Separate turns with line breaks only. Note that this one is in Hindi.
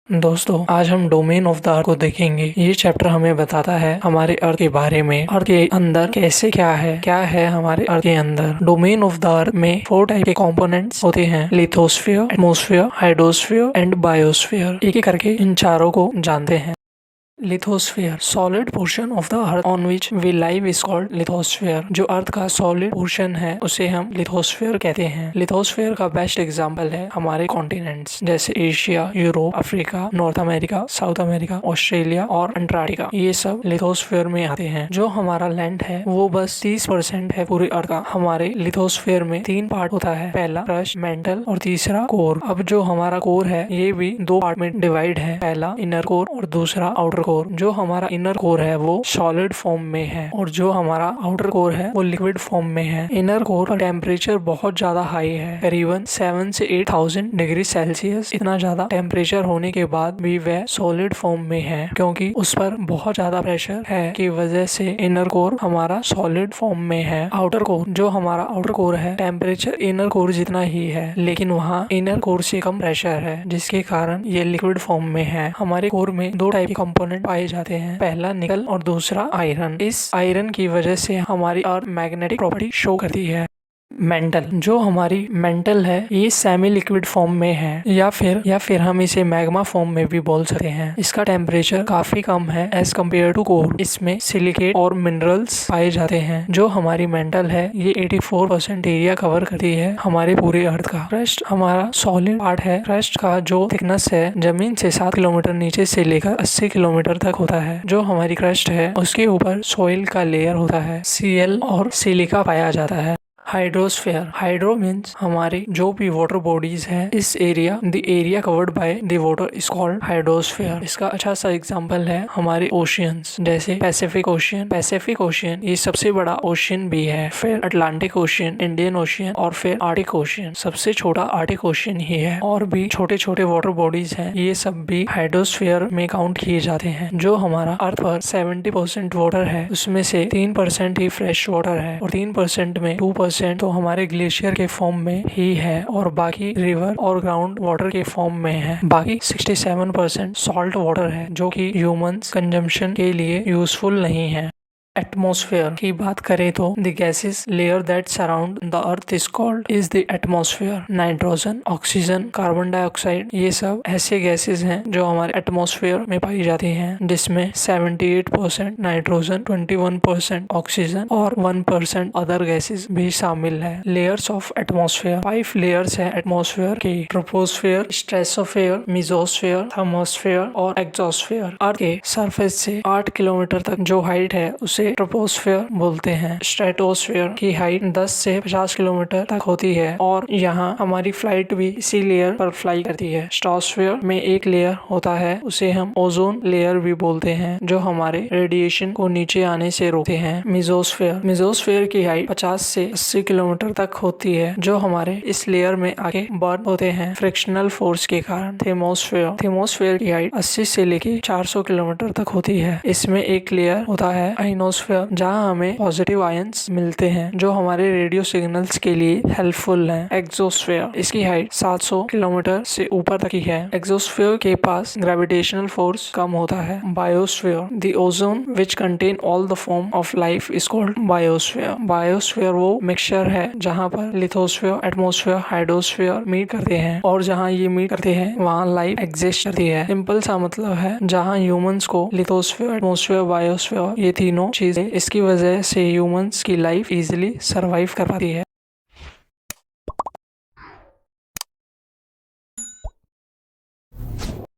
दोस्तों, आज हम डोमेन ऑफ द अर्थ को देखेंगे। ये चैप्टर हमें बताता है हमारे अर्थ के बारे में, अर्थ के अंदर कैसे क्या है हमारे अर्थ के अंदर। डोमेन ऑफ द अर्थ में 4 टाइप के कंपोनेंट्स होते हैं: lithosphere, atmosphere, hydrosphere and biosphere. एक एक करके इन चारों को जानते हैं। Lithosphere, solid portion of the earth on which we live is called lithosphere. जो अर्थ का सॉलिड पोर्शन है उसे हम लिथोस्फीयर कहते हैं। लिथोस्फीयर का बेस्ट एग्जांपल है हमारे कॉन्टिनेंट्स जैसे Asia, Europe, Africa, north America, south America, Australia और अंटार्कटिका। ये सब लिथोस्फीयर में आते हैं। जो हमारा लैंड है वो बस 30% है पूरे अर्थ का। हमारे लिथोस्फीयर में 3 पार्ट होता है, पहला क्रस्ट, मेंटल और तीसरा कोर। अब जो हमारा कोर है ये भी 2 पार्ट में डिवाइड है, पहला इनर कोर और दूसरा आउटर कोर। जो हमारा इनर कोर है वो सॉलिड फॉर्म में है और जो हमारा आउटर कोर है वो लिक्विड फॉर्म में है। इनर कोर का टेम्परेचर बहुत ज्यादा हाई है, करीबन 7 से 8000 डिग्री सेल्सियस। इतना ज्यादा टेम्परेचर होने के बाद भी वह सॉलिड फॉर्म में है, क्योंकि उस पर बहुत ज्यादा प्रेशर है की वजह से इनर कोर हमारा सॉलिड फॉर्म में है। आउटर कोर, जो हमारा आउटर कोर है, टेम्परेचर इनर कोर जितना ही है, लेकिन वहाँ इनर कोर से कम प्रेशर है, जिसके कारण ये लिक्विड फॉर्म में है। हमारे कोर में 2 टाइप के कंपोनेंट पाए जाते हैं, पहला निकल और दूसरा आयरन। इस आयरन की वजह से हमारी अर्थ मैग्नेटिक प्रॉपर्टी शो करती है। मेंटल, जो हमारी मेंटल है ये सेमी लिक्विड फॉर्म में है या फिर हम इसे मैग्मा फॉर्म में भी बोल सकते हैं। इसका टेम्परेचर काफी कम है एज कम्पेयर टू कोर। इसमें सिलिकेट और मिनरल्स पाए जाते हैं। जो हमारी मेंटल है ये 84% एरिया कवर करती है हमारे पूरे अर्थ का। क्रस्ट हमारा सॉलिड पार्ट है। क्रस्ट का जो थिकनेस है जमीन से 7 किलोमीटर नीचे से लेकर 80 किलोमीटर तक होता है। जो हमारी क्रस्ट है उसके ऊपर सॉइल का लेयर होता है, Cl और सिलिका पाया जाता है। हाइड्रोस्फीयर, हाइड्रो मीन्स हमारे जो भी वाटर बॉडीज है, इस area covered by the water is called hydrosphere. इसका अच्छा सा एग्जांपल है हमारे ओशियंस, जैसे पैसिफिक ओशियन ये सबसे बड़ा ओशियन भी है, फिर अटलांटिक ओशियन, इंडियन ओशियन और फिर आर्टिक ओशियन। सबसे छोटा आर्टिक ओशियन ही है। और भी छोटे छोटे वाटर बॉडीज हैं, ये सब भी हाइड्रोस्फीयर में काउंट किए जाते हैं। जो हमारा अर्थ पर 70% वाटर है उसमें से 3% ही फ्रेश वाटर है और 3% में 2% तो हमारे ग्लेशियर के फॉर्म में ही है और बाकी रिवर और ग्राउंड वाटर के फॉर्म में है। बाकी 67% सॉल्ट वाटर है जो कि ह्यूमंस कंजम्पशन के लिए यूजफुल नहीं है। एटमॉस्फेयर की बात करें तो the gases layer that surround the earth is the atmosphere. Nitrogen, oxygen, carbon dioxide, ये सब ऐसे गैसेस हैं जो हमारे एटमॉस्फेयर में पाई जाती हैं, जिसमें 78% नाइट्रोजन, 21% ऑक्सीजन और 1% अदर गैसेस भी शामिल है। लेयर्स ऑफ एटमॉस्फेयर, 5 लेयर्स है एटमॉस्फेयर के: ट्रोपोस्फेयर, स्ट्रेटोस्फेयर, मेसोस्फेयर, थर्मोस्फेयर और एक्सोस्फेयर। अर्थ के सरफेस से 8 किलोमीटर तक जो हाइट है उसे ट्रोपोस्फेयर बोलते हैं। स्ट्रेटोस्फेयर की हाइट 10 से 50 किलोमीटर तक होती है और यहाँ हमारी फ्लाइट भी इसी लेयर पर फ्लाई करती है। स्ट्रेटोस्फेयर में एक लेयर होता है, उसे हम ओजोन लेयर भी बोलते हैं, जो हमारे रेडिएशन को नीचे आने से रोकते हैं। मेसोस्फेयर की हाइट 50 से 80 किलोमीटर तक होती है, जो हमारे इस लेयर में आके बर्न होते हैं फ्रिक्शनल फोर्स के कारण। थर्मोस्फेयर की हाइट 80 से लेके 400 किलोमीटर तक होती है। इसमें एक लेयर होता है आयनोस्फेयर, जहां हमें पॉजिटिव आयंस मिलते हैं जो हमारे रेडियो सिग्नल्स के लिए हेल्पफुल हैं। एक्सोस्फेयर, इसकी हाइट 700 किलोमीटर से ऊपर तक की है। एक्सोस्फेयर के पास ग्रेविटेशनल फोर्स कम होता है। Biosphere, the ozone which contain all the form of life is called biosphere. Biosphere वो मिक्सचर है जहाँ पर लिथोस्फेयर, एटमॉस्फेयर, हाइड्रोस्फेयर मीट करते हैं और जहाँ ये मीट करते हैं वहाँ लाइफ एग्जिस्ट करती है। सिंपल सा मतलब है, जहाँ ह्यूमंस को लिथोस्फेयर, एटमॉस्फेयर, बायोस्फेयर ये तीनों चीजें, इसकी वजह से ह्यूमंस की लाइफ इजीली सरवाइव कर पाती है।